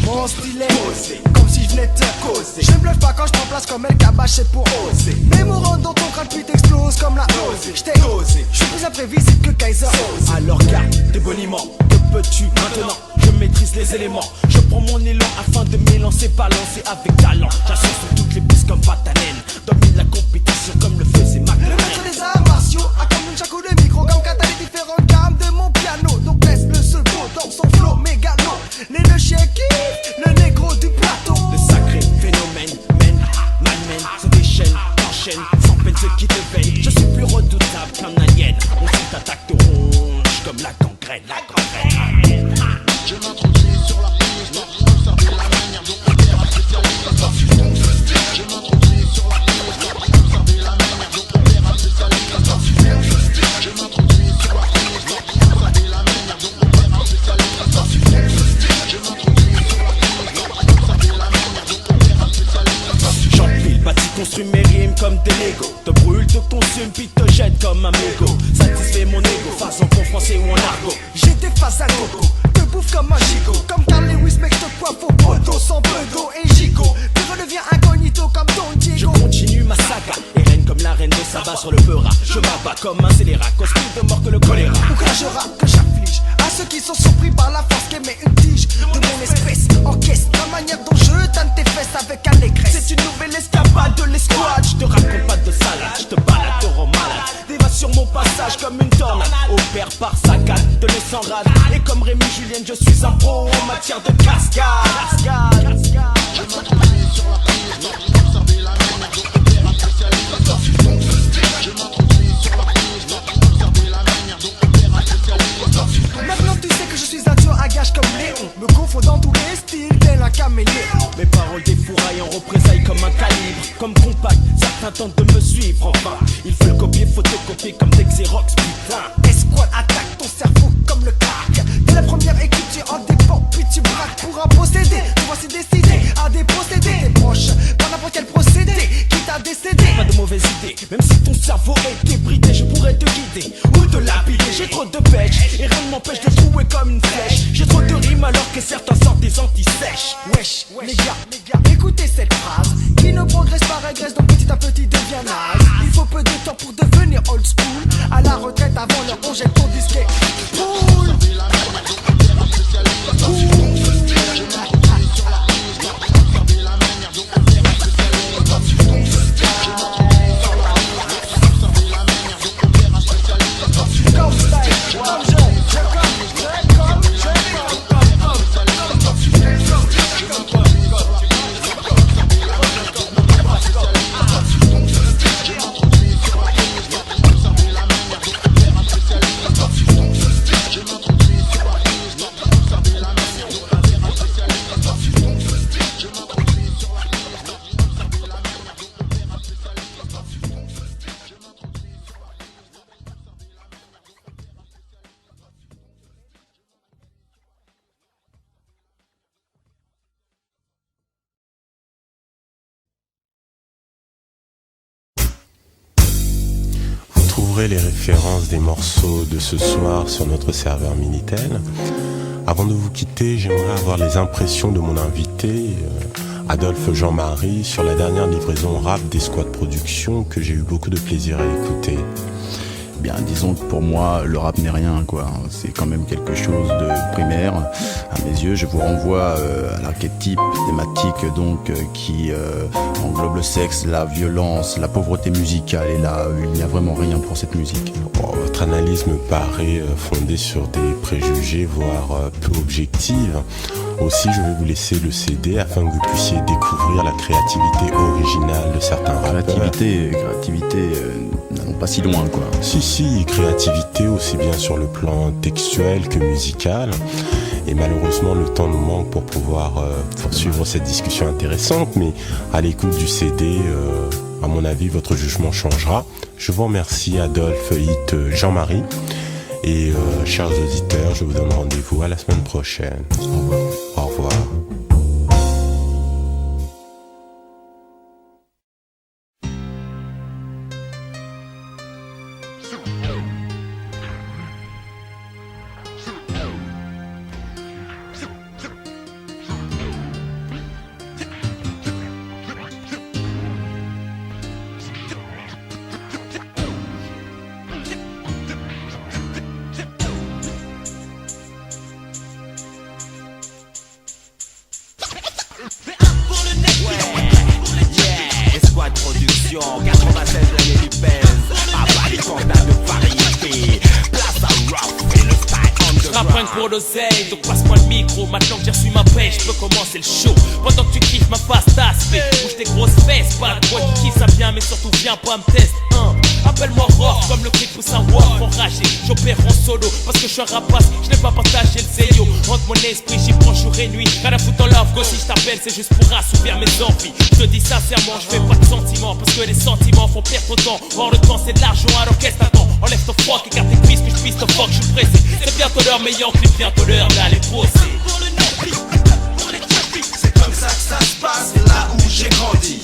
Mon style est posé, comme si je venais te causer. Je ne bluffe pas quand je prends place comme El Kabach, c'est pour oser. Mes mots rentrent dans ton crâne puis t'exploses comme la osée. Je t'ai osé, je suis plus imprévisible que Kaiser Ose. Alors garde tes boniments, que peux-tu maintenant? Je maîtrise les éléments, je prends mon élan afin de m'élancer, balancer avec talent. J'assure sur toutes les pistes comme Vatanen, domine la compétition comme le faisait McLaren. Le maître des arts martiaux a comme une chaque de micro, comme kata les différentes gammes de mon piano. Donc laisse le second dans son flow mégalo. Les deux chiens qui le négro du plateau. Le sacré phénomène mène, malmène, se déchaîne, enchaîne, sans peine ce qui te veille. Je suis plus redoutable qu'un alien. On s'y attaque de ronge comme la gangrène, la gangrène. Je m'introduis sur la piste, vous savez la manière dont on perd un spécialiste. Je m'introduis sur la piste, vous savez la manière dont on perd un spécialiste. Je m'introduis sur la piste, vous savez la manière dont on perd un spécialiste. Je m'introduis sur la piste, vous savez la manière dont on perd un spécialiste. J'empile, bâtis, construis mes rimes comme des Lego. Te brûle, te consume, puis te jette comme un mégot. Satisfait mon ego, façon en français ou en argot. J'ai des faces à coco, te bouffe comme un gigot. Comme Carl Lewis, mec, te coiffe au poteau, sans bedeau et gigot. Puis redeviens incognito comme Don Diego. Je continue ma saga, et règne comme la reine de Saba sur le beurra. Je m'abats comme un scélérat, cause plus de mort que le choléra. Ou quand je rappe, que j'afflige à ceux qui sont surpris par la force qu'émet une tige de mon espèce. Encaisse la manière dont je tanne tes fesses avec allégresse. C'est une nouvelle escapade de l'escouade. Je te raconte pas de salade, je te balade de malade. Déva sur mon passage comme une tornade. Opère par saccade, te laisse en rade. Et comme Rémi Julienne, je suis un pro en matière de cascade. Je m'introduis sur la piste, vous savez la manière dont on perd un spécialiste. Je m'introduis sur la piste, vous savez la manière dont on perd un spécialiste. Maintenant tu sais que je suis un tueur à gage comme Léon. Me confond dans tous les styles, tel un caméléon. Mes paroles défouraillent en représailles comme un calibre. Comme compact, certains tentent de me suivre. Enfin, ils veulent copier, photocopier comme des Xerox, putain. Escouade attaque ton cerveau comme le crack. Dès la première écoute tu en dépends, puis tu braques pour un procédé. Te voici décidé à déposséder tes proches par n'importe quel procédé qui t'a décédé. Pas de mauvaise idée, même si ton cerveau est débridé, je pourrais te guider ou te lapider. J'ai trop de pêche et rien ne m'empêche de trouer comme une flèche. J'ai trop de rimes alors que certains sortent des anti-sèches. Wesh, les gars, écoutez cette phrase. Qui ne progresse pas régresse, donc petit à petit devient naze. Il faut peu de temps pour devenir old school. À la retraite avant l'heure, on jette ton disquet. Poule. Les références des morceaux de ce soir sur notre serveur Minitel. Avant de vous quitter, j'aimerais avoir les impressions de mon invité, Adolphe Jean-Marie, sur la dernière livraison rap des Squad Productions que j'ai eu beaucoup de plaisir à écouter. Bien, disons que pour moi, le rap n'est rien, quoi. C'est quand même quelque chose de primaire. À mes yeux, je vous renvoie à l'archétype thématique, donc, qui englobe le sexe, la violence, la pauvreté musicale. Et là, il n'y a vraiment rien pour cette musique. Bon, votre analyse me paraît fondée sur des préjugés, voire peu objectives. Aussi, je vais vous laisser le CD afin que vous puissiez découvrir la créativité originale de certains rappeurs. Créativité, n'allons pas si loin, quoi. Si, créativité aussi bien sur le plan textuel que musical. Et malheureusement, le temps nous manque pour pouvoir poursuivre cette discussion intéressante. Mais à l'écoute du CD, à mon avis, votre jugement changera. Je vous remercie, Adolphe, Hit, Jean-Marie. Et chers auditeurs, je vous donne rendez-vous à la semaine prochaine. Au revoir. revoir. Production 96 années du Benz. Abat les condamnes de variété. Place à rap et le style underground. J'rapprends pour l'oseille, donc passe-moi le micro. Maintenant que j'ai reçu ma paix, je peux commencer le show. Pendant que tu kiffes ma face d'aspect, bouge tes grosses fesses. Pas de quoi qui kiffe ça bien, mais surtout viens pas me tester. Appelle-moi rock, comme le cri pousse un wolf enragé. J'opère en solo, parce que je suis un rapace. Je n'ai pas partagé le zéyo. Entre mon esprit, j'y prends jour et nuit. Rien à foutre en love, go si je t'appelle, c'est juste pour assouvir mes envies. Je te dis sincèrement, je fais pas de sentiments. Parce que les sentiments font perdre ton temps. Or le temps c'est de l'argent, alors qu'est-ce t'attends? Enlève ton froc, écarte tes cuisses, que je puisse te fuck, je suis pressé. C'est bientôt l'heure, meilleur clip, bientôt l'heure d'aller bosser. C'est comme ça que ça se passe, là où j'ai grandi.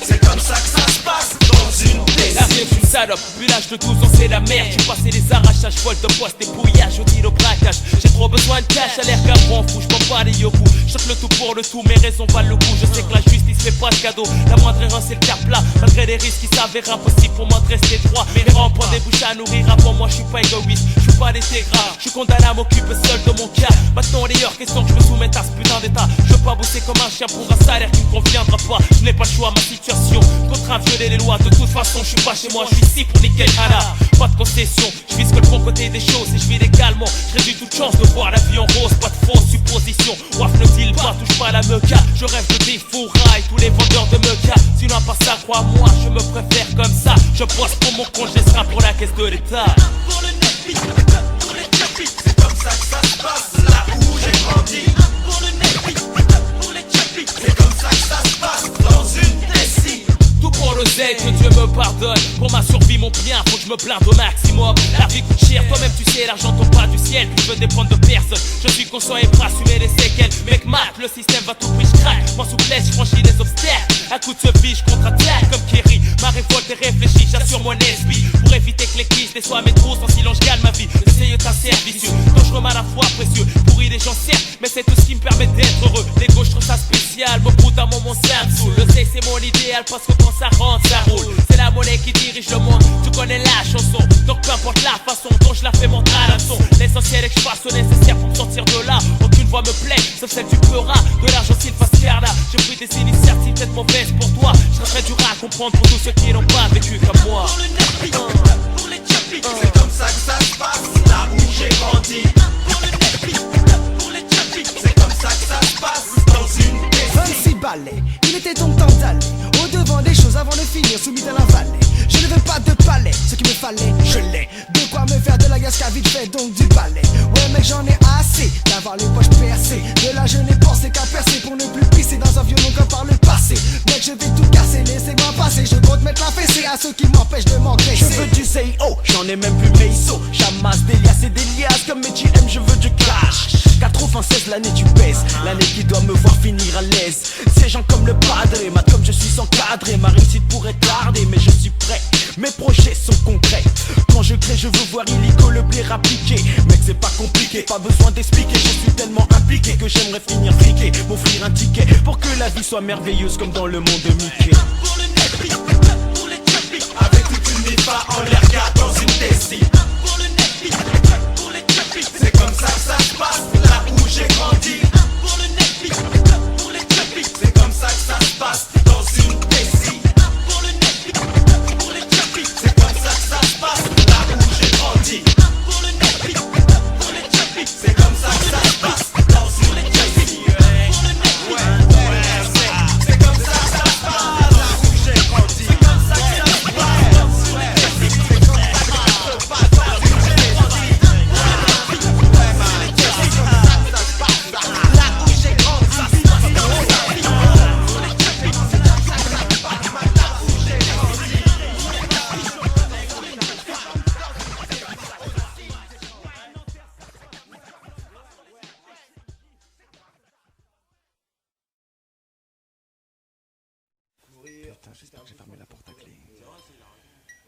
C'est comme ça que ça se passe dans une La vie est une salope, puis l'âge de 12 ans c'est la merde. J'ai passé les arrachages, vol de poste et pouillage au deal au braquage. J'ai trop besoin de cash, à l'air qu'un fou, j'prends pas les yokous. J'choque le tout pour le tout, mes raisons valent le coup. Je sais que la justice fait pas de cadeau, la moindre erreur c'est le cap plat. Malgré les risques qui s'avèrent impossibles pour moi de rester droit. Mes rampes ont des bouches à nourrir, avant moi je suis pas égoïste. Je suis pas détégré, je suis condamné à m'occuper seul de mon cas. Maintenant les heures question que je me soumette à ce putain d'état. Je veux pas bosser comme un chien pour un salaire qui me conviendra pas. Je n'ai pas le choix, ma situation contraint à violer les lois. De toute façon je suis pas chez moi, je suis ici pour niquer le canard. Pas de concession, je vise que le bon côté des choses et je vis légalement. Je réduis toute chance de voir la vie en rose, pas de fausses suppositions. Waf ne deal pas, touche pas à la meca. Je rêve de défouraille tous les vendeurs de meca. Sinon à part ça, crois-moi, je me préfère comme ça. Je bosse pour mon compte, je serai pour la caisse de l'État. C'est comme ça que ça se passe, là où j'ai grandi. C'est comme ça que ça se passe dans une décide. Tout pour l'oseille, que Dieu me pardonne. Pour ma survie, mon bien, faut que je me blinde au maximum. La vie coûte cher, toi-même tu sais, l'argent tombe pas du ciel. Puis je veux dépendre de personne, je suis conscient et prêt à assumer les séquelles. Mec, mat, le système va tout prix, je craque. Moi souplesse, je franchis les obstacles. À coup de ce vie, je contre-attaque comme Kerry. Ma révolte est réfléchie, j'assure mon esprit. Pour éviter que les crises déçoivent mes trous, sans silence, je gagne ma vie. J'essaye de service vicieux, dangereux mais à la fois précieux. Pourri des gens certes, mais c'est tout ce qui me permet d'être heureux. Les gauches, je trouve ça spécial, me prout à mon ça me saoule. Le sexe c'est mon idéal parce que quand ça rentre, ça roule. C'est la monnaie qui dirige le monde, tu connais la chanson. Donc peu importe la façon dont je la fais monter à la son. L'essentiel est que je fasse le nécessaire pour me sortir de là. Aucune voix me plaît, sauf celle du pleurat. De l'argent s'il fasse faire là. J'ai pris des initiatives peut-être mauvaises pour toi. Je serais dur à comprendre pour tous ceux qui n'ont pas vécu comme moi. C'est comme ça que ça se passe, là où j'ai grandi. C'est comme ça que ça se passe dans une décide. 26 balais, il était donc temps d'aller au devant des choses avant de finir soumis à la vallée. Je ne veux pas de palais, ce qu'il me fallait, je l'ai. De quoi me faire de la gasca vite fait, donc du balai. Ouais mec j'en ai assez d'avoir les poches percées. De là je n'ai pensé qu'à percer pour ne plus pisser dans un violon comme par le passé. Mec je vais tout casser, laissez-moi passer. Je compte mettre la fessée à ceux qui m'empêchent de m'engraisser. Je veux du CIO, j'en ai même plus mes ISO. J'amasse des liasses et des liasses comme mes GM, je veux du cash. 96 l'année tu pèses, l'année qui doit me voir finir à l'aise. Ces gens comme le padre, mat comme je suis encadré. Ma réussite pourrait tarder mais je suis prêt. Mes projets sont concrets. Quand je crée je veux voir illico le blé appliqué. Mec c'est pas compliqué, pas besoin d'expliquer. Je suis tellement impliqué que j'aimerais finir friqué. M'offrir un ticket pour que la vie soit merveilleuse comme dans le monde de Mickey. Avec toute une mifa en l'air gars dans une décide. C'est comme ça que ça se passe là où j'ai grandi. C'est comme ça que ça se passe dans une décide. C'est comme ça que ça se passe là où j'ai grandi. C'est comme ça que ça se passe dans une décide. C'est comme ça que ça se passe là où j'ai grandi. C'est comme ça que ça se passe dans une décide.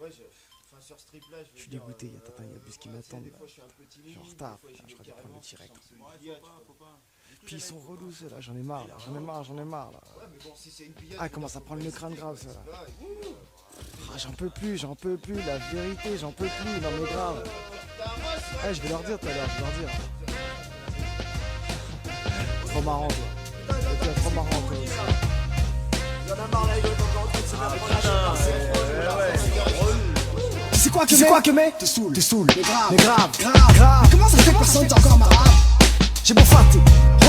Sur ce trip là, je suis dégoûté, il y a bus qui m'attendent. Je suis en retard, je crois que je vais prendre le direct. Puis ils sont relous ceux-là, j'en ai marre là. Ah, il commence à prendre le crâne grave ceux-là. Ah, j'en peux plus, la vérité, j'en peux plus, non mais grave. Ah, je vais leur dire tout à l'heure, Trop marrant toi. Trop marrant toi aussi. C'est quoi que mais Te saoule, mais grave. Mais comment ça fait que personne t'es encore marre? J'ai beau fâter,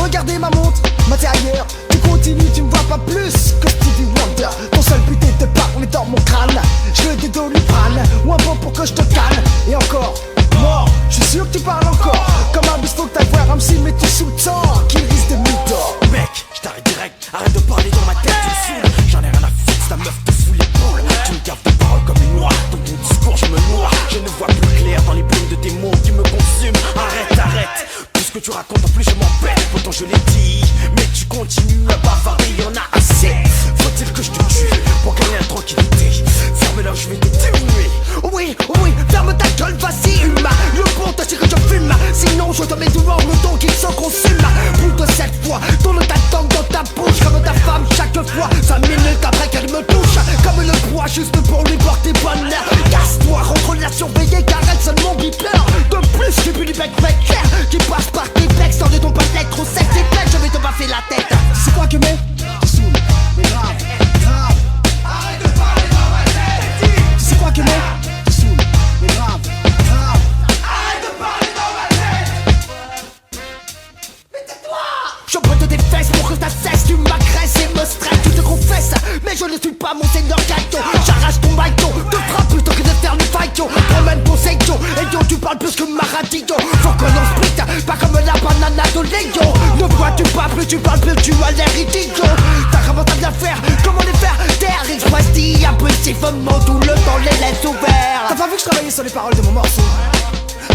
regardez ma montre, maté ailleurs. Tu continues, tu me vois pas plus que Stevie Wonder. Ton seul but est de parler dans mon crâne. Je veux des Doliprane ou un bon pour que je te calme. Et encore, mort, je suis sûr que tu parles encore. Comme un bus, faut que t'ailles voir un psy, mais tu sous-tends qu'il risque de mytho. Mec, je t'arrête direct, arrête de parler dans ma tête, tu me saoules. J'en ai rien à foutre, ta meuf te fout l'épaule. Tu me gaves de paroles comme une noix, dans ton discours je me noie. Je ne vois plus clair dans les brumes de tes mots qui me consument. Arrête, plus que tu racontes en plus je m'embête. Pourtant je l'ai dit, mais tu continues à bavarder, y'en a assez. Faut-il que je te tue pour gagner la tranquillité? Ferme-la, je vais te diminuer. Oui, ferme ta gueule, vas-y humain. Le bon te dit que je fume, sinon je te mets dehors le don qu'il se consume. Plus de 7 fois, tourne ta tongue dans ta bouche comme ta femme chaque fois. 5 minutes après qu'elle me touche, comme le poids juste pour lui porter bonheur. Casse-toi, rentre la surveiller car elle sonne mon beeper. De plus, j'ai plus du bec clair qui passe par tes pecs. Sans de ton pas d'être trop sec, tes pecs, je vais te baffer la tête. C'est quoi que mais tu saoules, mais grave. Arrête de parler dans ma tête. C'est quoi que mais tu saoules, mais grave. Arrête de parler dans ma tête. Mais tais-toi. Je brûle tes fesses pour que ça cesse. Tu m'agresses et me stresses, tu te confesses. Mais je ne suis pas mon seigneur Gaito. J'arrache ton baïto, te frappe plutôt que de faire le fighto. Promène ton seito, et yo tu parles plus que ma radio. Faut que l'on split, pas comme la banana de Léo. Ne vois-tu pas, plus tu parles, plus tu as l'air idiot. T'as comment t'as bien faire, comment les faire taire. Express dit impulsivement tout le temps les laisse ouverts. T'as pas vu que je travaillais sur les paroles de mon morceau?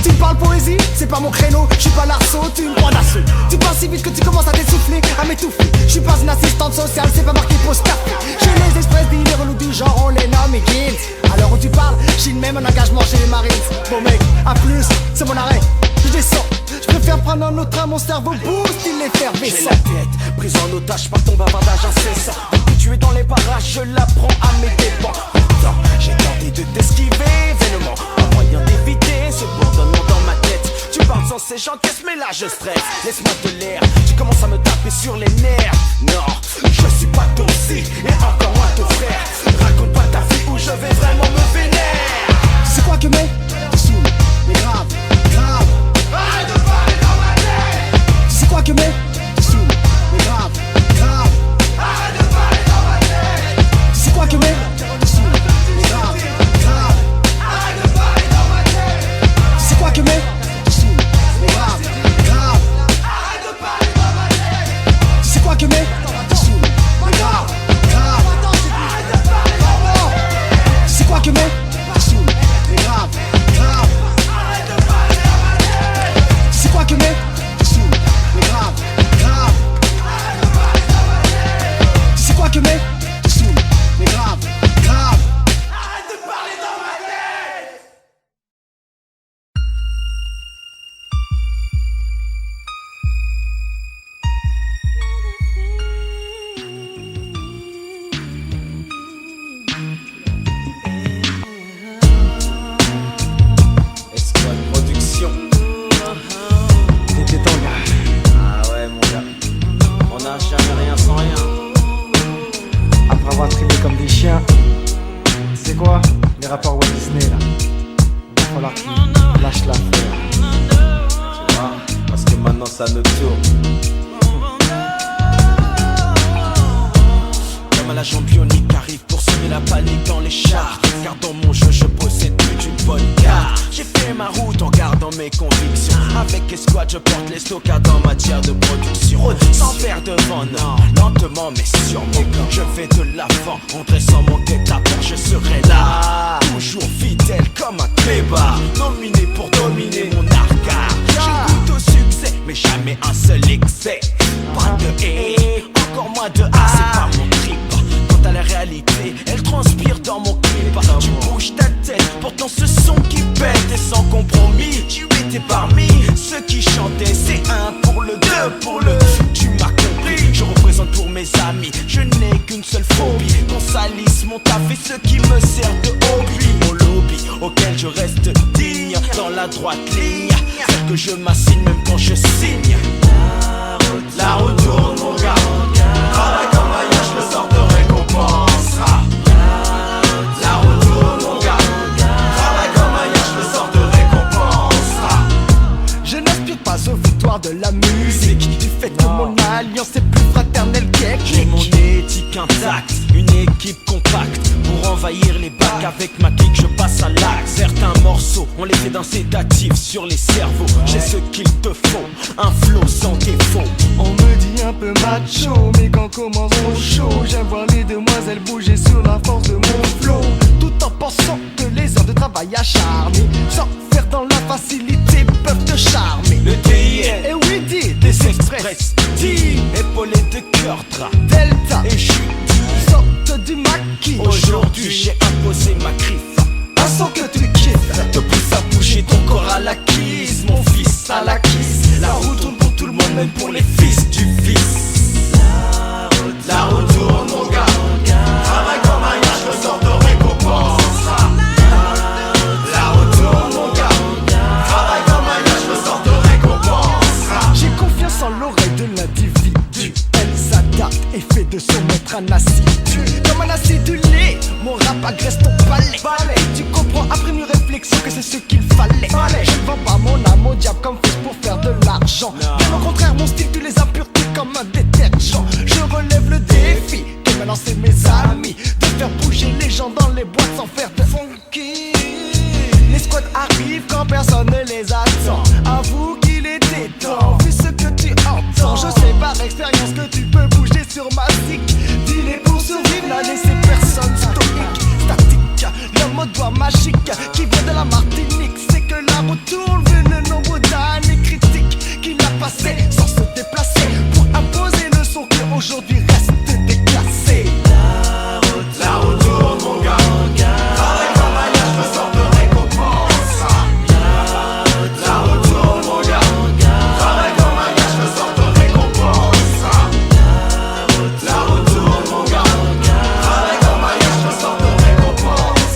Tu me parles poésie, c'est pas mon créneau, je suis pas l'arceau, tu me prends d'assaut. Tu parles si vite que tu commences à t'essouffler, à m'étouffer. Je suis pas une assistante sociale, c'est pas marqué post café. J'ai les express dealers, les relous du genre, on les nomme et guilds. À l'heure où tu parles, j'ai le même engagement chez les Marines. Bon mec, à plus, c'est mon arrêt, je descends. Je préfère prendre un autre train, mon cerveau boost, il effervescent. J'ai la tête prise en otage par ton bavardage incessant. Depuis tu es dans les parages, je la prends à mes dépens. Pourtant, j'ai tenté de t'esquiver vainement. Un moyen d'éviter ce bourdonnement dans ma tête. Tu parles sans ces j'encaisse, mais là je stresse. Laisse-moi de l'air, tu commences à me taper sur les nerfs. Non, je suis pas ton si, et encore moins ton frère. Raconte pas ta vie où je vais vraiment me vénère. C'est quoi que mais tu saoules, mais grave. Arrête de parler dans ma tête. C'est quoi que mais tu saoules, mais grave. Arrête de parler dans ma tête. C'est quoi que mais tu saoules, mais grave. Arrête de parler dans ma tête. C'est quoi que mais tu saoules, mais grave. Arrête de parler dans ma tête. C'est quoi que mais tu saoules, mais grave. Arrête de parler dans ma tête. C'est quoi que mais tu saoules, mais grave. Arrête de parler dans ma tête. C'est quoi que mais tu saoules, mais grave. Arrête de parler dans ma tête. C'est quoi que mais tu saoules, mais grave. Arrête de parler dans ma tête. Escouade Production. T'étais ton gars. Ah ouais mon gars, on n'a jamais rien sans rien. Après avoir trimé comme des chiens, c'est quoi les rapports Walt Disney là? Il va falloir qu'ils lâchent l'affaire. Tu vois, parce que maintenant ça nous tourne. Comme un agent bionique arrive pour semer la panique dans les chars. Car dans mon jeu je possède plus d'une bonne carte. J'ai fait ma route en gardant mes convictions. Avec Escouade je porte les stockards en matière de production. Sans faire de vent, non, lentement mais sûrement. Je vais de l'avant en dressant mon guet-apens. Je serai là, toujours fidèle comme un clébard. Nominé pour dominer mon arcade. Je goûte au succès mais jamais un seul excès. Pas de haie, encore moins de A, c'est pas mon trip. Quant à la réalité, elle transpire dans mon clip. Tu bouges ta tête pourtant ce son qui pète et sans compromis. Tu étais parmi ceux qui chantaient. C'est un pour le deux, pour le tu m'as compris. Je représente pour mes amis, je n'ai qu'une seule phobie. Qu'on salisse mon taf et ce qui me sert de hobby. Mon lobby auquel je reste digne, dans la droite ligne, celle que je m'assigne même quand je signe. La route tourne mon gars, travaille comme maillage, le sort de récompensera. La route tourne mon gars, travaille comme maillage, le sort de récompensera. Je n'aspire pas aux victoires de la musique, du fait que mon alliance est plus fraternelle J'ai mon qu'éclique. éthique intacte, une équipe compacte. Pour envahir les bacs avec ma clique, je passe à l'acte. Certains morceaux, on les fait d'un sédatif sur les cerveaux. J'ai ce qu'il te faut, un flow sans défaut. On me dit un peu macho, mais quand commence mon show, j'aime voir les demoiselles bouger sur la force de mon flow. Tout en pensant que les heures de travail acharnées, sans faire dans la facilité, peuvent te charmer. Le DIL, Et oui, dit des express, dit épaulé de cœur, drap Delta, et chute. sorte du maquis. Aujourd'hui j'ai imposé ma griffe, un son que tu kiffes, te pousse à bouger ton corps à la kiss. Mon fils à la kiss. La route tourne pour tout le monde, même pour les fils du fils. La route tourne mon gars, travaille comme un yach, le sort de récompense. La route tourne mon gars, travaille comme un yach, le sort de récompense. j'ai confiance en l'oreille de l'individu. Elle s'adapte et fait de son maître un assidu. Comme un acidulé, mon rap agresse ton palais. Tu comprends après une réflexion que c'est ce qu'il fallait. Je ne vends pas mon âme au diable comme fils pour faire de l'argent. Bien au contraire, mon style tu les as puretés comme un détergent. Je relève le défi, que maintenant c'est mes amis, de faire bouger les gens dans les boîtes sans faire de funky. Les squads arrivent quand personne ne les attend. Avoue qu'il était temps, vu ce que tu entends. Je sais par expérience que tu peux bouger sur ma zik. Dis-les pour survivre, n'a laissé personne stoïque. Statique, le mot doigt magique qui vient de la Martinique. C'est que la route tourne vu le nombre d'années critiques qu'il a passé sans se déplacer pour imposer le son qui aujourd'hui reste déclassé. La route tourne mon gars, travaille comme un yach, le sort de récompense. La route tourne mon gars, travaille comme un yach, le sort de récompense. La route tourne mon gars, travaille comme un yach, le sort de récompense.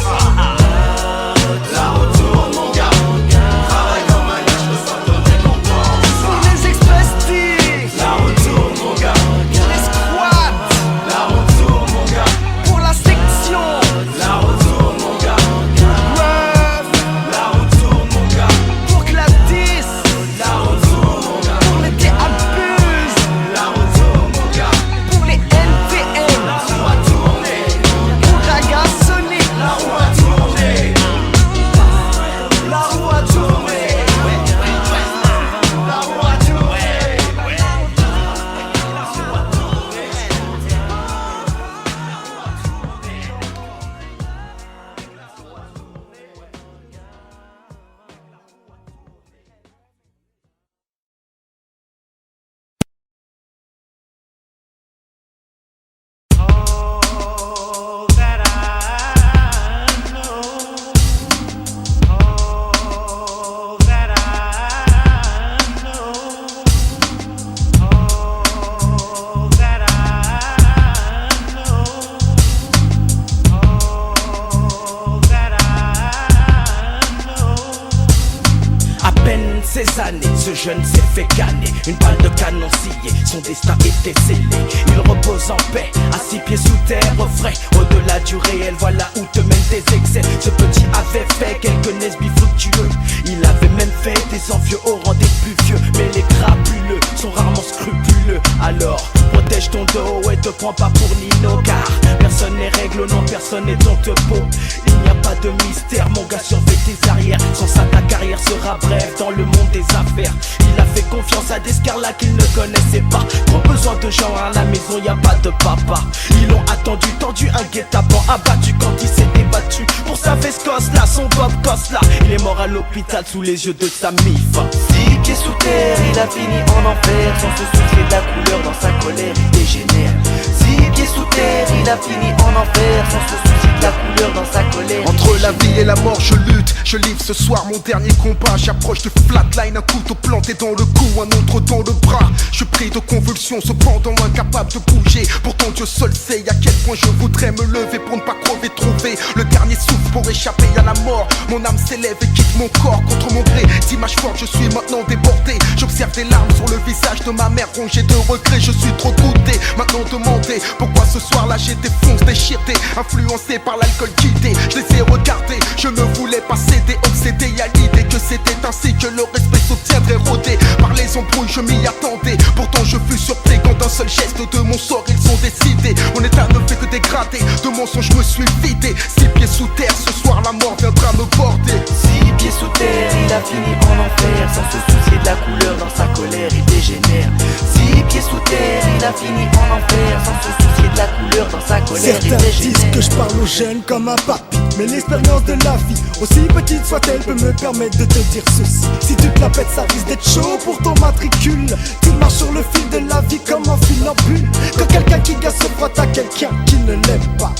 La route tourne mon gars, travaille comme un yach, le sort de récompense. Pour les express sticks, La route tourne mon gars, pour les squats, la route tourne mon gars, pour la section, la route tourne mon gars, Ruff, la route tourne mon gars, pour Gladys, la route tourne mon gars, pour les T-Abuse, la route tourne mon gars, pour les NTM, la roue a tourné, pour Raga Sonic, la roue a tourné, la roue a tourné, la roue a tourné. All that I know, all that I know, all that I know, all that I know. À peine 16 années, ce jeune s'est fait canner. Une balle de canon sciée, son destin était scellé. Il repose en paix, à 6 pieds sous terre, frais. Au-delà du réel, voilà où te mènent tes excès. Ce petit avait fait quelques nesbis fructueux. Il avait même fait des envieux au rang des plus vieux. Mais les crapuleux sont rarement scrupuleux. Alors, protège ton dos et te prends pas pour Nino. Car personne n'est règle, non, personne n'est ton topo. Il n'y a pas de mystère, mon gars, surveille tes arrières. Sans ça, ta carrière sera brève dans le monde des affaires. Il a fait confiance à des scarlats qu'il ne connaissait pas. Trop besoin de gens à la maison, y a pas de papa. Ils l'ont attendu, tendu un guet-apens, abattu quand il s'est débattu pour sa veste là, son Bob Cosla. Il est mort à l'hôpital sous les yeux de sa mif. 6 pieds sous terre, il a fini en enfer. Sans se soucier de la couleur, dans sa colère il dégénère. 6 pieds sous terre, il a fini en enfer. Sans se soucier de de la couleur dans sa colère. Entre la vie et la mort je lutte, je livre ce soir mon dernier combat. J'approche de flatline, un couteau planté dans le cou, un autre dans le bras. Je suis pris de convulsions, cependant incapable de bouger. Pourtant Dieu seul sait à quel point je voudrais me lever pour ne pas crever. Trouver le dernier souffle pour échapper à la mort. Mon âme s'élève et quitte mon corps contre mon gré. D'image forte je suis maintenant débordé. J'observe des larmes sur le visage de ma mère rongée de regret. Je suis trop goûté, maintenant demandez pourquoi ce soir là j'ai défoncé, déchiré, influencé par l'alcool guidé. Je les ai regardés, je ne voulais pas céder, obsédé à l'idée que c'était ainsi que le respect s'obtiendrait. Rodé par les embrouilles je m'y attendais. Pourtant je fus surpris quand d'un seul geste de mon sort ils ont décidé. Mon état ne fait que dégrader, de mensonges je me suis vidé. 6 pieds sous terre, ce soir la mort viendra me porter. 6 pieds sous terre, il a fini en enfer. Sans se soucier de la couleur, dans sa colère il dégénère. 6 pieds sous terre, il a fini en enfer. Sans se soucier de la couleur, dans sa colère il Certains dégénère. disent que je parle aux jeunes comme un papy, mais l'expérience de la vie, aussi petite soit-elle, peut me permettre de te dire ceci. Si tu te la pètes, ça risque d'être chaud pour ton matricule. Tu marches sur le fil de la vie comme un funambule. Quand quelqu'un qui gagne se frotte à quelqu'un qui ne l'aime pas,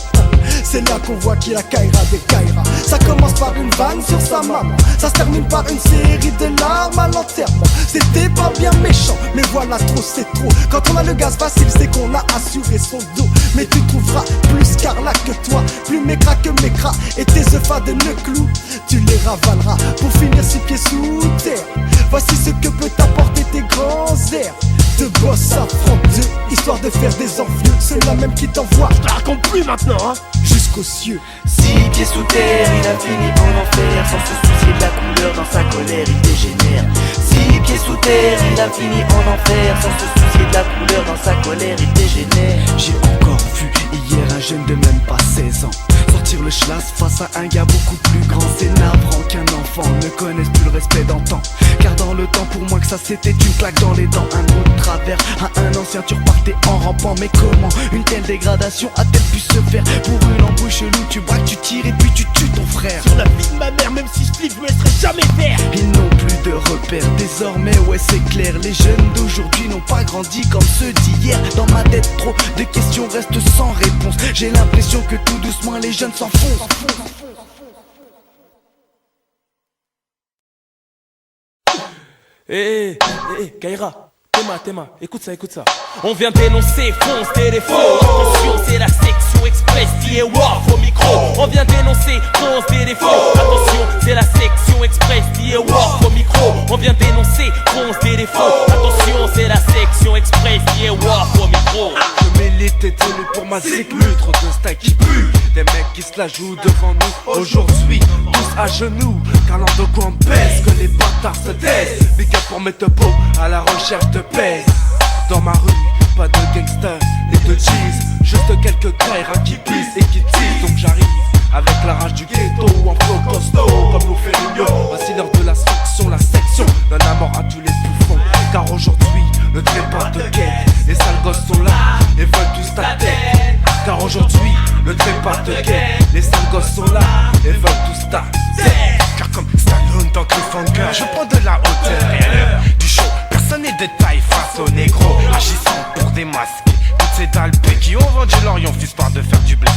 c'est là qu'on voit qu'il a Kaira des Kaira. Ça commence par une vanne sur sa maman, ça se termine par une série de larmes à l'enterrement. C'était pas bien méchant, mais voilà trop c'est trop. Quand on a le gaz facile, c'est qu'on a assuré son dos. Mais tu trouveras plus Carla que toi, plus mécra que mécra. Et tes œufs de clous, tu les ravaleras pour finir 6 pieds sous terre. Voici ce que peut t'apporter tes grands airs. De boss à 32, histoire de faire des envieux. Ceux-là même qui t'envoient, je te la raconte plus maintenant, hein, jusqu'aux cieux. 6 pieds sous terre, il a fini en enfer. Sans se soucier de la couleur, dans sa colère il dégénère. 6 pieds sous terre, il a fini en enfer. Sans se soucier de la couleur, dans sa colère il dégénère. J'ai encore vu hier un jeune de même pas 16 ans sortir le schlass face à un gars beaucoup plus grand. C'est navrant qu'un enfant ne connaisse plus le respect d'antan. Car dans le temps pour moi que ça c'était une claque dans les dents. Un mot de travers à un ancien tu repartais en rampant. Mais comment une telle dégradation a-t-elle pu se faire? Pour une embrouille chelou tu bois, tu tires et puis tu tues ton frère. Sur la vie de ma mère, même si je flippe, je me laisserai jamais faire. Ils n'ont plus de repères désormais, ouais c'est clair. Les jeunes d'aujourd'hui n'ont pas grandi comme ceux d'hier. Dans ma tête trop de questions restent sans réponse. J'ai l'impression que tout doucement les jeunes s'enfoncent. Kaira, Théma, écoute ça. On vient dénoncer, fonce, téléphone. Attention, c'est la section express qui est WAF au micro. On vient dénoncer, fonce, téléphone. Attention, c'est la section express qui est WAF au micro. On vient dénoncer, fonce, téléphone. Attention, c'est la section express qui est WAF au micro. Je milite et tenu pour ma ziglu, trop de stacks qui puent. Des mecs qui se la jouent devant nous aujourd'hui, tous à genoux, car l'an de quoi on pèse, que les bâtards se taisent. Big up pour mes topos, à la recherche de paix. Dans ma rue, pas de gangsters et de cheese, juste quelques frères qui pissent et qui teasent. Donc j'arrive avec la rage du ghetto, en flow costaud, comme nous fait l'union. Voici l'heure de la section donne la mort à tous les bouffons. Car aujourd'hui, le trépas te quête, les sales gosses sont là et veulent tous ta tête. Car aujourd'hui, le trépas te quête, les sales gosses sont là et veulent tous ta tête. Car comme Stallone dans Cliffhanger, je prends de la hauteur et à l'heure du show, personne n'est de taille face aux négros, agissant pour démasquer toutes ces dalpés qui ont vendu leur yonf histoire de faire du blé.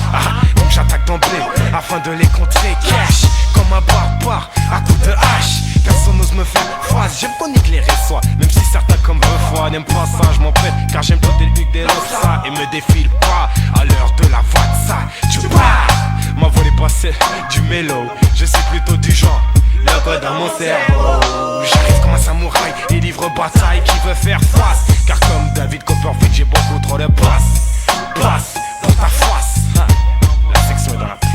Donc j'attaque d'emblée afin de les contrer cash comme un barbare à coups de hache. Personne n'ose me faire phrase, j'aime pas éclairer soi. Même si certains comme Refroid n'aiment pas ça, je m'en pète. Car j'aime planter le huc des ça et me défile pas à l'heure de la voix de ça. Tu pars, ma volée passée du mélo. Je suis plutôt du genre, le code dans mon cerveau. J'arrive comme un samouraï et livre bataille qui veut faire face. Car comme David Copperfield, j'ai beaucoup trop de place pour ta face. La section est dans la place.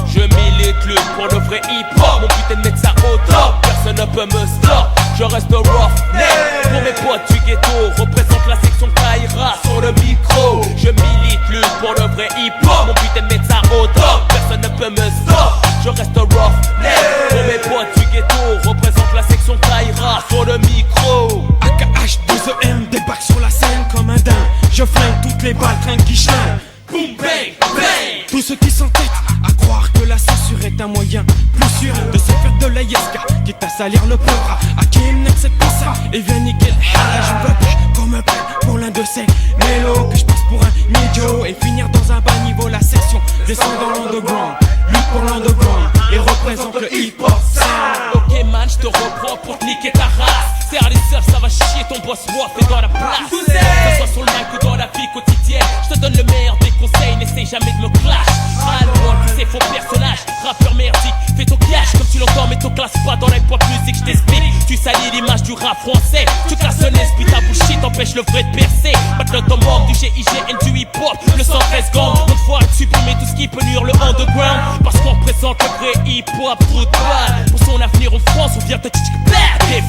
Je milite pour le vrai hip-hop. Mon putain de mettre ça au top, personne ne peut me stop. Je reste rough, net. Pour mes potes du ghetto, représente la section Kaira sur le micro. Je milite pour le vrai hip-hop. Mon putain de mettre ça au top, personne ne peut me stop. Je reste rough, net. Pour mes potes du ghetto, représente la section Kaira sur le micro. AKH2EM débarque sur la scène comme un dingue. Je flingue toutes les balles, train qui chlingue. Boom, bang, bang. Tous ceux qui s'entêtent à croire que la censure est un moyen plus sûr de se faire de la yesca, quitte à salir le peuple. Hakim n'accepte pas ça et vient niquer le halal. Je veux comme un père pour l'un de ces mélos que je passe pour un idiot et finir dans un bas niveau. La section descend dans l'underground, lutte pour l'underground et représente le hip-hop. Ok man, je te reprends pour te niquer ta race. Serre les seuls, ça va chier, ton boss moi fait dans la place. Que ce soit sur le mic ou dans la vie quotidienne, je te donne le meilleur des conseils, n'essaye jamais de me clash. Ras-le-bol, c'est faux personnage, rappeur merdique, fais ton clash comme tu l'entends, mais ton classe pas dans la pop music, je t'explique. Tu salis l'image du rap français, tu casses un esprit, ta bullshit empêche le vrai de percer. Maintenant ton membre du GIGN du hip-hop, le 113 gang, toutefois supprimer tout ce qui peut nuire le underground, parce qu'on représente le vrai hip-hop tout de balle. Pour son avenir en France, on vient te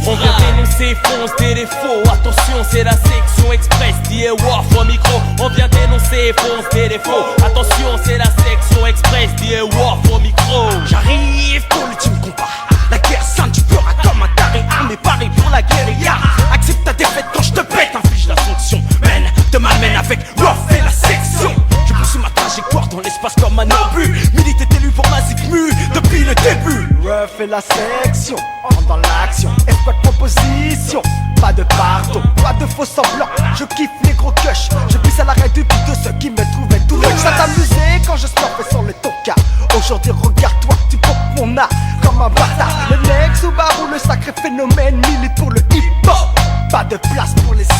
on vient dénoncer, fonce des défauts. Attention, c'est la section express, D.A. Warf au micro. On vient dénoncer, fonce des défauts. Attention, c'est la section express, D.A. Warf au micro. J'arrive pour l'ultime combat. La guerre sainte, tu pleuras comme un taré. Armé pareil pour la guérilla. Accepte ta défaite quand je te pète, inflige la sanction. Mène, te m'amène avec Ruff et la section. Je poursuis ma trajectoire dans l'espace comme un obus. Milite est élu pour ma zigmu depuis le début. Ruff et la section, entre dans l'action. Escouade proposition, pas de pardon, pas de faux semblants. Je kiffe les gros cushs, je pisse à l'arrêt du but de ceux qui me trouvaient tout le ça t'amusait quand je snorfais sur le tonka. Aujourd'hui regarde-toi, tu pompes mon art comme un bâtard. Le mec Subaru, le sacré phénomène, milite pour le hip-hop. Pas de place pour les sales.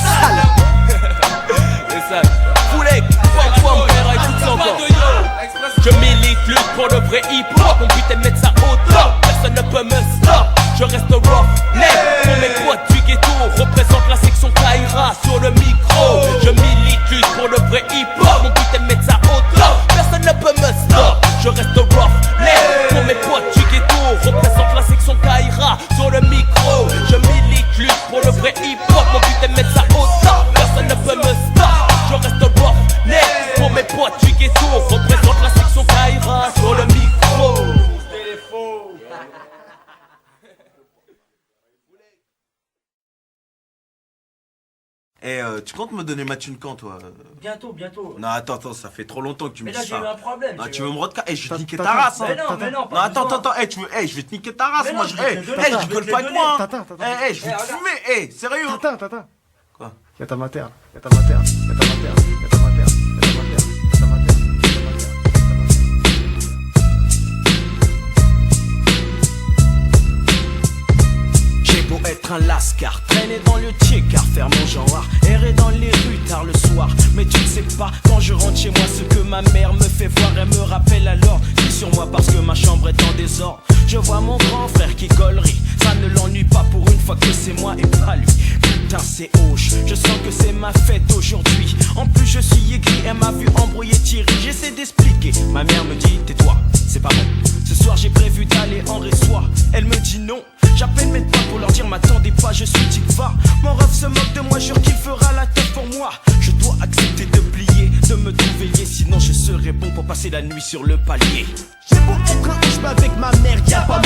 C'est ça. Foulek, fois frère, écoute encore. Je milite, lutte pour le vrai hip-hop. On but de mettre ça au top, personne ne peut me stop. Je reste rough, lève pour mes potes du ghetto. Représente la section Kaira sur le micro. Je milite, lutte pour le vrai hip-hop. On but de mettre ça au top, personne ne peut me stop. Je reste rough, lève pour mes potes du ghetto. Représente la section Kaira sur le micro. Je milite, lutte pour le vrai hip-hop. On but de mettre ça au top, personne ne peut me stop. Je reste rough, lève pour mes potes du ghetto. Représente la section Kaira sur le micro. Tu comptes me donner ma thune quand, toi? Bientôt. Non, attends, ça fait trop longtemps que tu me Mais dis là, ça. j'ai eu un problème. Non, tu veux me redca... je vais te niquer ta race, hein. Mais non, Non, attends, je vais te niquer ta race, moi. Je rigole pas avec moi. Je vais te fumer, sérieux. Attends. Quoi? Y'a ta mater. J'ai beau être un lascar, traîner dans le car faire mon genre, errer dans les rues tard le soir. Mais tu ne sais pas, quand je rentre chez moi, ce que ma mère me fait voir. Elle me rappelle alors, c'est sur moi parce que ma chambre est en désordre. Je vois mon grand frère qui gaulerie, ça ne l'ennuie pas pour une fois que c'est moi et pas lui. Putain c'est hoche, je sens que c'est ma fête aujourd'hui. En plus je suis aigri, elle m'a vu embrouiller Thierry. J'essaie d'expliquer, ma mère me dit tais-toi, c'est pas bon. Ce soir j'ai prévu d'aller en résoir. Elle me dit non, j'appelle mes potes pour leur dire m'attendez pas, je suis Tikva. Mon ref se moque de moi, jure qu'il fera la teuf pour moi. Je dois accepter de plier, de me trouver lié, sinon je serai bon pour passer la nuit sur le palier. J'ai beau être un hoche, mais avec ma mère y'a pas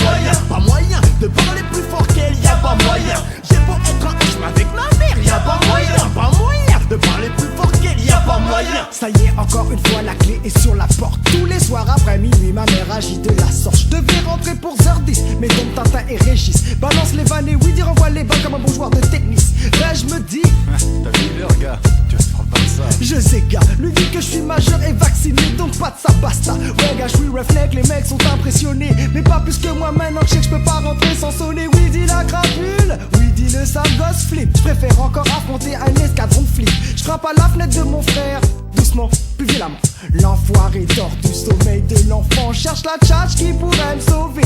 moyen de parler plus fort qu'elle, y'a pas moyen. J'ai beau être un hoche, mais avec ma mère y'a pas moyen de parler plus fort qu'elle, y'a pas moyen. Ça y est, encore une fois, la clé est sur la porte. Tous les soirs après minuit, ma mère agit de la sorte. Je devais rentrer pour 10h10, mais donc Tintin et Régis balance les vannes et oui, dire renvoie les balles comme un bon joueur de tennis. Là je me dis, t'as vu l'heure, gars, tu te prends pas de ça. Je sais gars, lui dit que je suis majeur et vacciné, donc pas de ça basta. Ouais gars, je suis reflex, les mecs sont impressionnés, mais pas plus que moi maintenant que je sais que je peux pas rentrer sans sonner. Oui dit la crapule, oui dit le sale gosse flip. Je préfère encore affronter un escadron de flics. Je frappe à la fenêtre de mon frère, doucement, puis violemment. L'enfoiré dort du sommeil de l'enfant, cherche la tchatch qui pourrait me sauver.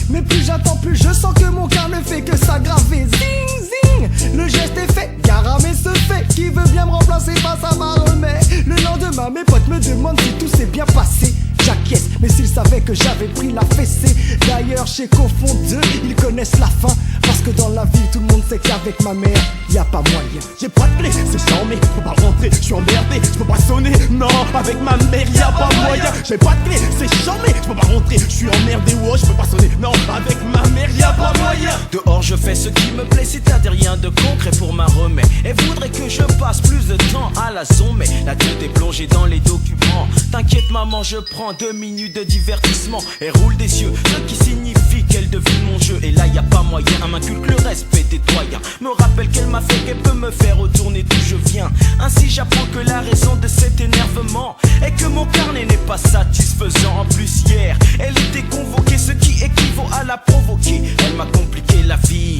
Mais plus j'attends, plus je sens que mon cœur ne fait que s'aggraver. Zing zing, le geste est fait, Garamé se fait. Qui veut bien me remplacer face à ma remet. Le lendemain mes potes me demandent si tout s'est bien passé. J'acquiesce, mais s'ils savaient que j'avais pris la fessée. D'ailleurs chez qu'au fond d'eux, ils connaissent la fin. Parce que dans la vie tout le monde sait qu'avec ma mère y a pas moyen. J'ai pas de clé, c'est charmé, faut pas rentrer, je suis emmerdé, je peux pas sonner. Non, avec ma mère y a pas moyen. J'ai pas de clé, c'est charmé, je peux pas rentrer, je suis emmerdé. Oh, je peux pas sonner. Non, avec ma mère y a pas moyen. Dehors je fais ce qui me plaît, c'est-à-dire rien de concret pour ma remède. Elle voudrait que je passe plus de temps à la zone, mais la tête est plongée dans les documents. T'inquiète maman, je prends 2 minutes de divertissement. Elle roule des yeux, ce qui signifie qu'elle devine mon jeu. Et là y a pas moyen, elle m'inculque le respect des doyens. Me rappelle qu'elle m'a fait, qu'elle peut me faire retourner d'où je viens. Un Ainsi j'apprends que la raison de cet énervement est que mon carnet n'est pas satisfaisant. En plus hier, elle était convoquée, ce qui équivaut à la provoquer. Elle m'a compliqué la vie.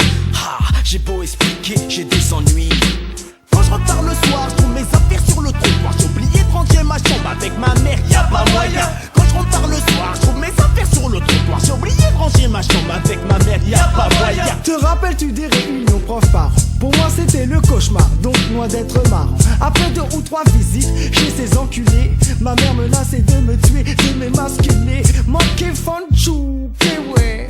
J'ai beau expliquer, j'ai des ennuis. Quand je repars le soir, je trouve mes affaires sur le trottoir. J'ai oublié de ranger ma chambre avec ma mère, y'a pas moyen. Quand je repars le soir, je trouve mes affaires sur le trottoir. J'ai oublié de ranger ma chambre avec ma mère, y'a pas moyen. Te rappelles-tu des réunions prof-parents? Pour moi c'était le cauchemar, donc loin d'être marrant. Après 2 ou 3 visites chez ces enculés, ma mère menaçait de me tuer, de m'émasculer. Manqué fanchou, ouais.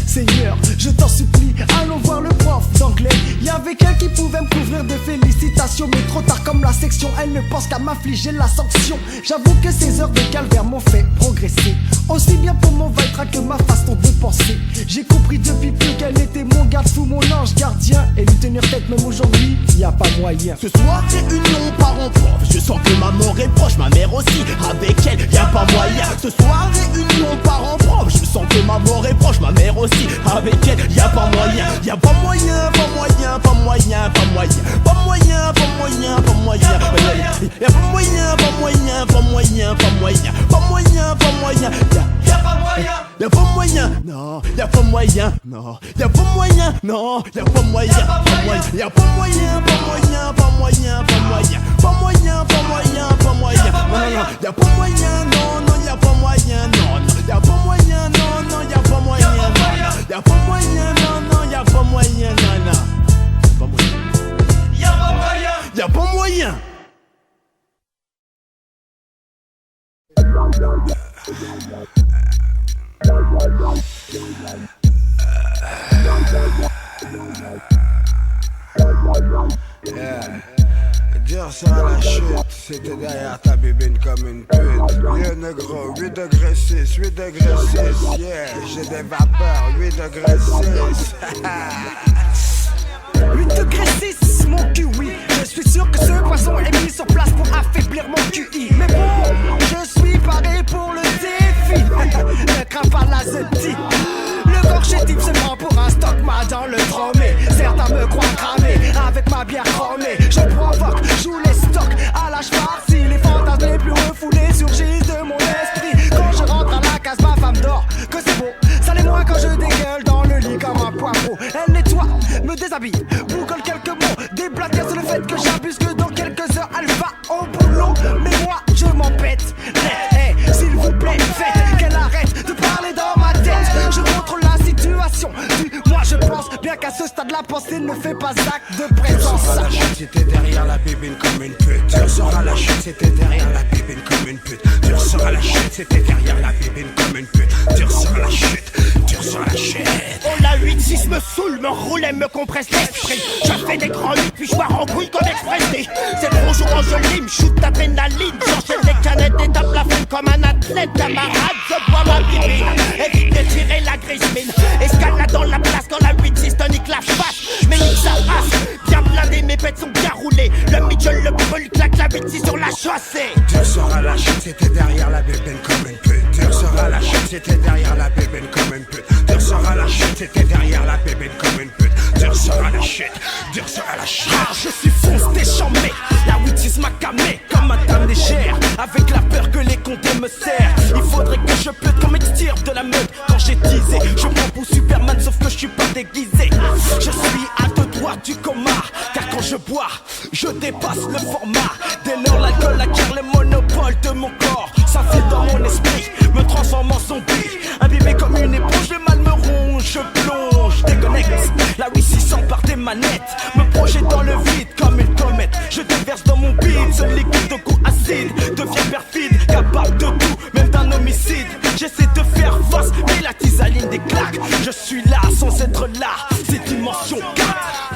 Seigneur, je t'en supplie, allons voir le prof d'anglais. Y'avait quelqu'un qui pouvait me couvrir de félicitations, mais trop tard comme la section, elle ne pense qu'à m'infliger la sanction. J'avoue que ces heures de calvaire m'ont fait progresser, aussi bien pour mon vaitra que ma façon de penser. J'ai compris depuis peu qu'elle était mon garde-fou, mon ange gardien, et lui tenir tête même aujourd'hui, y a pas moyen. Ce soir, réunion parents-prof, je sens que ma mort est proche, ma mère aussi, avec elle, y a pas moyen. Ce soir, réunion parents-prof, je sens que ma mort est proche, ma mère aussi. Avec elle, y'a pas moyen, y'a pas moyen, pas moyen, pas moyen, pas moyen, pas moyen, pas moyen, pas moyen, y'a pas moyen, pas moyen, pas moyen, pas moyen, pas moyen, pas moyen, y'a pas moyen, y'a pas moyen, non, y'a pas moyen, non, y'a pas moyen, non, y'a pas moyen, y'a pas moyen, pas moyen, pas moyen, pas moyen, pas moyen, pas moyen, pas moyen, non, y'a pas moyen, non, non, y'a pas moyen, non, non, y'a pas moyen, non, non, y'a pas moyen, y'a pas moyen, non, non, y'a pas moyen, non, non. Pas moyen. Y'a pas moyen. Y'a pas moyen. Dur sera la chute, c'était derrière ta bébine comme une pute. Lieu négro, 8 degrés 6, 8 degrés 6, yeah. J'ai des vapeurs, 8 degrés 6. 8 degrés 6, mon cul, oui. Je suis sûr que ce poisson est mis sur place pour affaiblir mon QI. Mais bon, je suis paré pour le défi. Ne crains pas la zeti. Le corps chétif se prend pour un stock ma dans le tromé. Certains me croient cramé avec ma bière chromée. Je provoque, joue les stocks à la farcie. Les fantasmes les plus refoulés surgissent de mon esprit. Quand je rentre à la case, ma femme dort. Que c'est beau, ça l'est moins quand je dégueule dans le lit comme un poivreau. Elle nettoie, me déshabille, boucle quelques mots. Déblatère sur le fait que j'abuse, que dans quelques heures elle va au boulot. Mais moi je m'en pète. Hey, s'il vous plaît, faites qu'elle arrête de parler dans ma tête. Je contrôle la situation. Moi je pense bien qu'à ce stade la pensée ne fait pas acte de présence. Tu seras la chute, c'était derrière la bébine comme une pute. Tu seras la chute, c'était derrière la bébine comme une pute. Tu seras la chute, c'était derrière la bébine comme une pute. Tu seras la chute, tu seras la chute. Oh la 8-6 me saoule, me roule et me compresse l'esprit. Je fais des grands lits puis je pars en couille comme Express D. C'est trop jour quand je lime, shoot d'adrénaline. J'enchaîne des canettes et tape la fine comme un athlète. Camarade, je bois ma bibine. Évite de tirer la grise mine. Escalade dans la place quand la 8-6 tonique la face. Mais nique sa race, bien blindé, mes pètes sont bien roulées. Le mid je le brûle, claque la 8-6 sur la chaussée. Tu seras la chute, c'était derrière la bébine comme une pute. Tu seras la chute, c'était derrière la bébine comme une pute. Tu seras la chute, c'était derrière la bébine comme une pute. Tu seras la chute, tu seras la chute. Je suis fonce déchambé, la 8-6 m'a camé comme un dame légère. Avec la peur que les condés me serrent. Il faudrait que je pleute comme extire de la meute. Quand j'ai disé, je prends pour Superman sauf que je suis pas déguisé. Je suis à 2 doigts du coma, car quand je bois, je dépasse le format. Dès lors l'alcool acquiert le monopole de mon corps. S'infile dans mon esprit, me transforme en zombie. Imbibé comme une éponge, le mal me ronge. Je plonge, déconnecte. La 8-6 s'empare des manettes, me projette dans le vide comme une comète. Je déverse dans mon bide ce liquide de goût acide. Deviens perfide, capable de tout, même d'un homicide. J'essaie de faire face, mais la tisaline des claques. Je suis là sans être là, c'est dimension 4.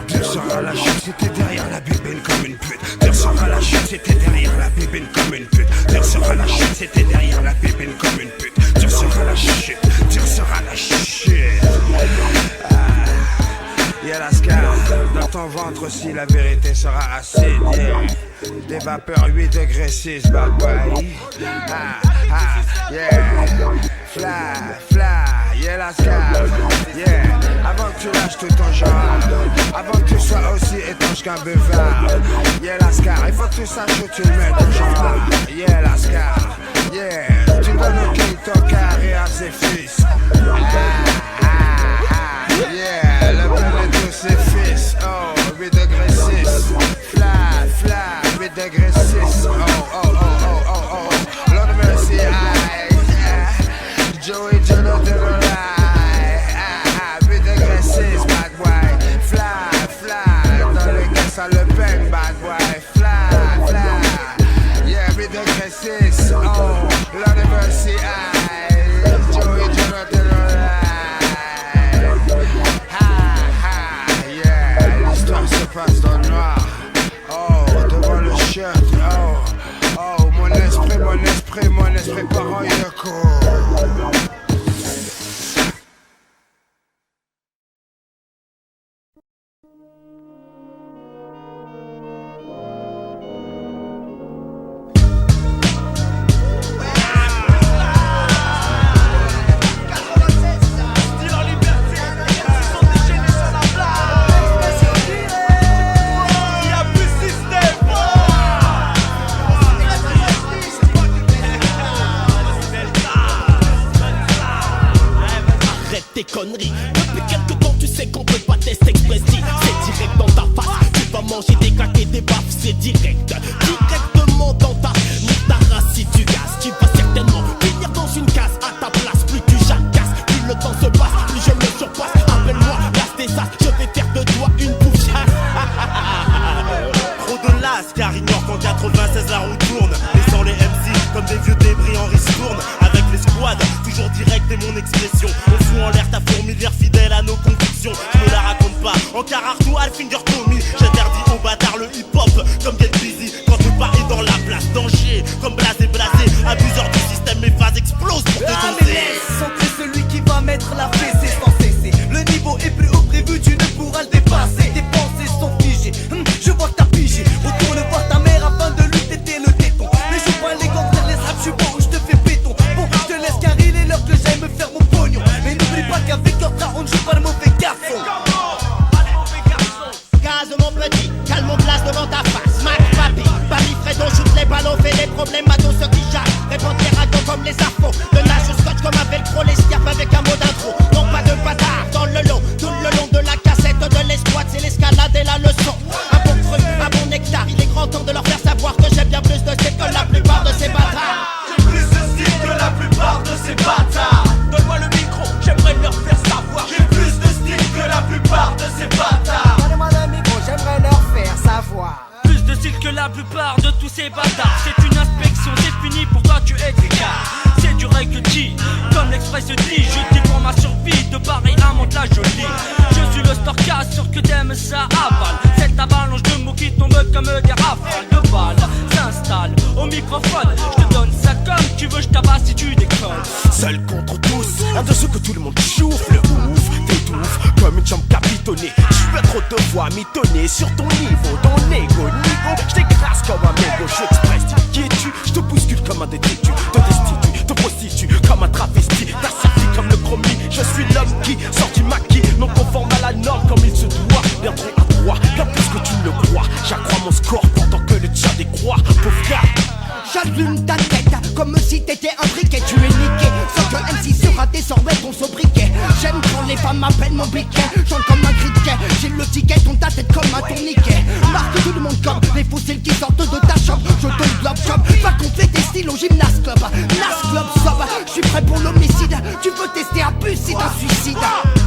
Tu seras la chute, c'était derrière la bébine comme une pute. Tu seras la chute, c'était derrière la bébine comme une pute. Tu seras la chute, c'était derrière la bébine comme une pute. Tu seras la chute, tu seras la chute. Y'a la scar dans ton ventre aussi, la vérité sera acide. Yeah. Des vapeurs 8 degrés 6, bad boy. Yeah. Fly, fly, yeah la scar. Yeah. Avant tu lâches tout ton genre. Avant que tu sois aussi étanche qu'un buvard. Yeah, Lascar, il faut que tu saches où tu le mets ton genre. Yeah, Lascar, yeah. Tu donnes au king ton carré à ses fils. Yeah, le père de tous ses fils. Oh, 8 degrés 6. Fly, 8 degrés 6. Oh. Lord of mercy, Joey Jonathan alive. 8 degrés 6, bad boy. Fly, dans le gars ça le peine, bad boy. Fly, yeah, 8 degrés 6. Oh, Lord of mercy, Joey Jonathan alive. Yeah, l'histoire se passe dans le noir. Oh, devant le shirt. Oh, mon esprit part en yoko. Tes conneries. Depuis quelque temps tu sais qu'on peut pas tester express. C'est direct dans ta face. Tu vas manger des claques et des baffes. C'est direct. Directement dans ta race si tu gazes. Tu vas certainement finir dans une case à ta place. Plus tu jacasses, plus le temps se passe, plus je me surpasse. Appelle-moi l'as des as. Je vais faire de toi une bouffe. Trop de Lascar ignore qu'en 96 la roue tourne. Laissant les MC comme des vieux débris en ristourne. Avec les squads, toujours direct est mon expression. On fout en l'air ta fourmilière fidèle à nos convictions. Je me la raconte pas, en Carartou, Alfinger Tommy. J'interdis aux bâtards le hip-hop comme Get Busy. Quand le pas est dans la place, danger comme blasé. Abuseur du système, mes phases explosent pour te danser. Centré celui qui va mettre la fessée sans cesser. Le niveau est plus haut prévu, tu ne pourras le dépasser. Tes pensées sont figées, je vois que t'as pigé. Retourne voir ta mère afin de lui téter le téton. Mais je suis pas élégant, les raps, je suis beau, je te fais béton. Bon, je te laisse car il est l'heure que j'aille me faire mon pognon. Mais n'oublie pas qu'avec Orta, on ne joue pas le mauvais garçon. Gaz mon petit, calme mon place devant ta face. Mac Papi, Paris Fredo, shoot les ballons, fait des problèmes à tous ceux qui jaillent. Répond tes ragots comme les afros. De nage au scotch comme un velcro, les scarpes avec un mot d'intro. Non pas de bâtard dans le lot, tout le long de la cassette de l'escouade, c'est l'escalade et la leçon. Un bon truc, un bon nectar, il est grand temps de leur faire savoir que j'ai bien plus de style que la plupart de ces bâtards. J'ai plus de style que la plupart de ces bâtards. Donne-moi le micro, j'aimerais leur faire savoir. J'ai plus de style que la plupart de ces bâtards. Donnez-moi le micro, j'aimerais leur faire savoir. Plus de style que la plupart de tous ces bâtards. C'est une inspection, c'est fini, pour toi tu es écart. C'est du règle G, comme l'express dit. Je dis pour ma survie, de pareil à monte la jolie. Je suis le storcast, sûr que t'aimes ça avale. Cette avalanche de mots qui tombent comme des rafales de balles s'installe au microphone. Je te donne ça comme tu veux, je tabasse si tu déconnes. Seul contre tous, un de ceux que tout le monde chouffe. Le ouf, t'étouffe comme une chambre capitonnée. Je veux trop te voir mitonner sur ton niveau. Ton ego, je t'écrase comme un mégot. Je suis express, qui es-tu? Je te bouscule comme un détritus. Te destitue, te prostitue comme un travesti. T'asservis comme le chromie. Je suis l'homme qui sort du maquis, non conforme à la norme comme il se doit. Bien trop à droit, bien plus que tu ne le crois. J'accrois mon score pendant que le tien décroît. Pauvre gars. J'allume ta tête comme si t'étais un briquet. Tu es niqué, sans que MC sera désormais ton sobriquet. J'aime quand les femmes m'appellent mon biquet. Chante comme un criquet, j'ai le ticket, tourne ta tête comme un tourniquet. Marque tout le monde comme les fossiles qui sortent de ta chambre. Je te blob job, va gonfler tes styles au gymnase club. Nas club sob, je suis prêt pour l'homicide. Tu veux tester un bus, c'est un suicide.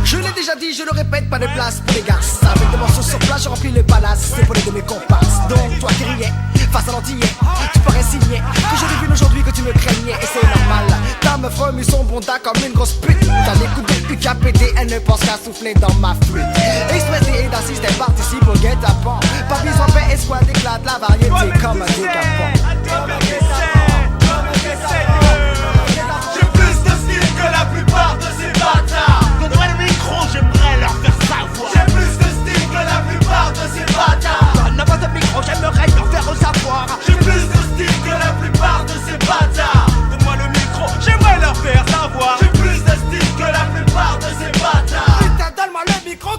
Je l'ai déjà dit, je le répète, pas de place pour les garces. Avec des morceaux sur place, je remplis le palace. C'est pour les de mes comparses. Donc toi qui riais, face à l'antillais, tu parais signé que je devine aujourd'hui que tu me craignais. Et c'est normal, ta meuf remue son bonda comme une grosse pute. T'as des coups de UKPD, elle ne pense qu'à souffler dans ma flûte. Express et d'un système participe au guet-apens. Papy sans paix, escouade éclate la variété comme un décapant. J'ai plus de style que la plupart de ces bâtards. Donne-moi le micro, j'aimerais leur faire savoir. J'ai plus de style que la plupart de ces bâtards. Donne-moi le micro, j'aimerais leur faire savoir. J'ai plus de style que la plupart de ces bâtards. Donne-moi le micro, j'aimerais leur faire savoir. J'ai plus de style que la plupart de ces bâtards. Putain, donne-moi le micro,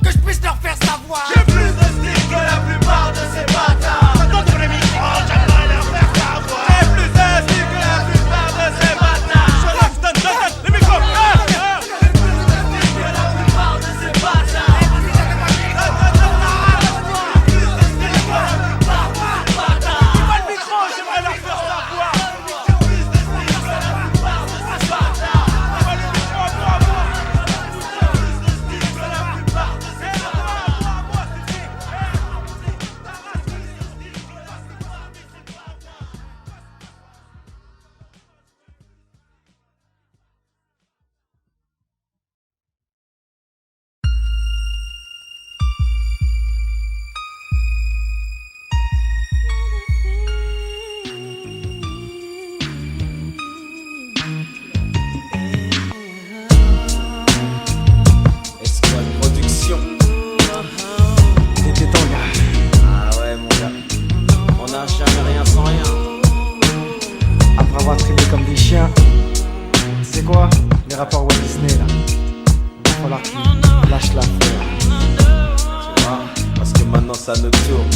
lâche l'affaire. Tu vois, parce que maintenant ça nous tourne.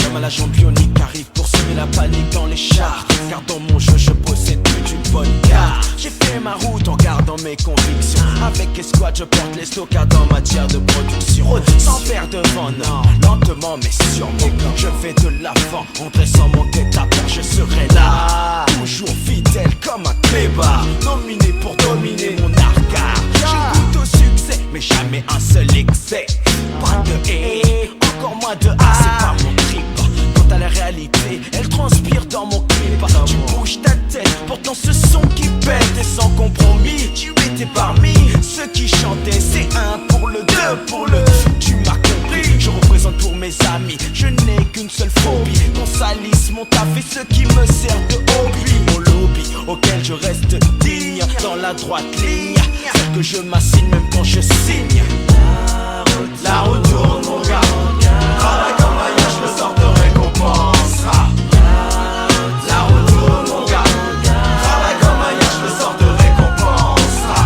Comme à l'agent bionique arrive pour semer la panique dans les chars. Car dans mon jeu je possède toute une bonne carte. J'ai fait ma route en gardant mes convictions. Avec Esquad je porte les stockards en matière de production. Sans faire de vent, non, lentement mais sûrement. Je vais de l'avant en dressant mon guet-apens. Je serai là, toujours fidèle comme un clébard. Nominé pour dominer mon arcade. Je goûte au succès mais jamais un seul excès. Pas de haie, encore moins de A, c'est pas mon trip. Quant à la réalité, elle transpire dans mon clip. Tu bouges ta tête, pourtant ce son qui pète. Et sans compromis, tu étais parmi ceux qui chantaient. C'est un pour le deux, pour le tu m'as compris. Je représente pour mes amis, je n'ai qu'une seule phobie. Qu'on salisse mon taf et ce qui me sert de hobby. Mon lobby, auquel je reste digne. Dans la droite ligne, celle que je m'assigne même quand je signe. La route tourne mon gars. Travaille comme maillage, le sort de récompensera. La route tourne mon gars. Travaille comme maillage, le sort de récompensera.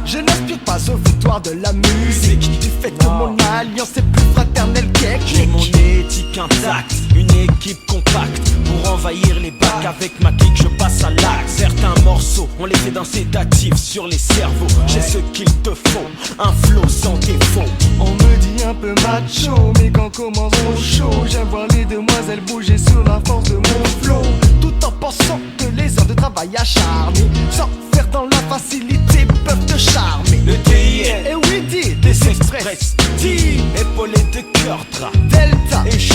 Je n'aspire pas aux victoires de la musique. Du fait que mon alliance est plus fraternelle qu'éclectique. J'ai mon éthique intacte, une équipe compacte. Pour envahir les bacs avec ma clique je passe à l'acte. Certains morceaux on les fait dans sédatifs sur les cerveaux. J'ai ce qu'il te faut, un flow sans défaut. On me dit un peu macho, mais quand commence mon show, j'aime voir les demoiselles bouger sur la force de mon flow. Tout en pensant que les heures de travail acharnées, sans faire dans la facilité, peuvent te charmer. Le DIL, et oui dit, des express, D, épaulé de cœur, tra, Delta, et chute.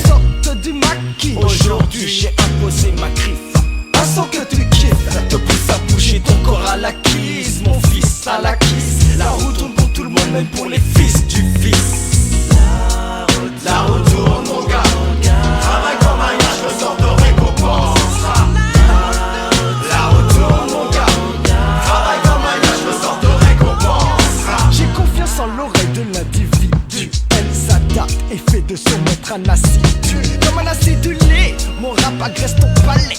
Sorte du maquis. Aujourd'hui j'ai imposé ma griffe. Un son que tu kiffes, te pousse à bouger ton corps à la kiss. Mon fils à la kiss. La route tourne pour tout le monde, même pour les fils du fils. La route tourne mon gars. Travaille comme un yach, le sort de récompensera. La route tourne mon gars. Travaille comme un yach, le sort de récompensera. J'ai confiance en l'oreille de l'individu. Elle s'adapte et fait de son maître un assidu. Comme un acidulé, mon rap agresse ton palais.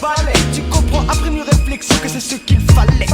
Tu comprends après une réflexion que c'est ce qu'il fallait.